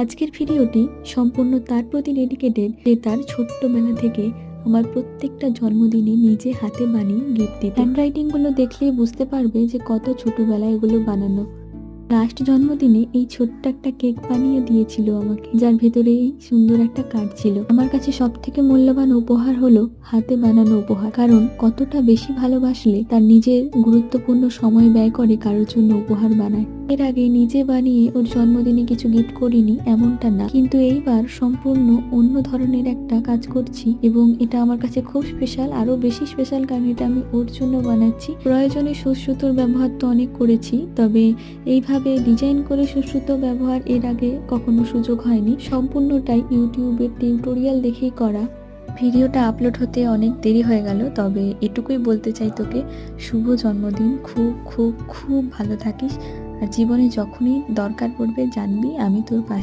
আজকের ভিডিওটি সম্পূর্ণ তার প্রতি ডেডিকেটেড, যে তার ছোট্টবেলা থেকে আমার প্রত্যেকটা জন্মদিনে নিজে হাতে বানিয়ে গিফট দিত। হ্যান্ডরাইটিং গুলো দেখলেই বুঝতে পারবে যে কত ছোটবেলায় এগুলো বানানো। লাস্ট জন্মদিনে এই ছোট্ট একটা কেক বানিয়ে দিয়েছিল আমাকে, যার ভেতরে এই সুন্দর একটা কার্ড ছিল। আমার কাছে সব থেকে মূল্যবান উপহার হলো হাতে বানানো উপহার, কারণ কতটা বেশি ভালোবাসলে তার নিজের গুরুত্বপূর্ণ সময় ব্যয় করে কারোর জন্য উপহার বানায়। এর আগে নিজে বানিয়ে ওর জন্মদিনে কিছু গিফট করিনি এমনটা না, কিন্তু এইবার সম্পূর্ণ অন্য ধরনের একটা কাজ করছি এবং এটা আমার কাছে খুব স্পেশাল, আরো বেশি স্পেশাল কারণ এটা আমি ওর জন্য বানাচ্ছি। প্রয়োজনে সুতো ব্যবহার তো অনেক করেছি, তবে এইভাবে ডিজাইন করে সুতো ব্যবহার এর আগে কখনো সুযোগ হয়নি। সম্পূর্ণটাই ইউটিউবের টিউটোরিয়াল দেখেই করা। ভিডিওটা আপলোড হতে অনেক দেরি হয়ে গেল, তবে এটুকুই বলতে চাই তোকে শুভ জন্মদিন। খুব খুব খুব ভালো থাকিস, আর জীবনে যখনই দরকার পড়বে জানবি আমি তোর পাশে।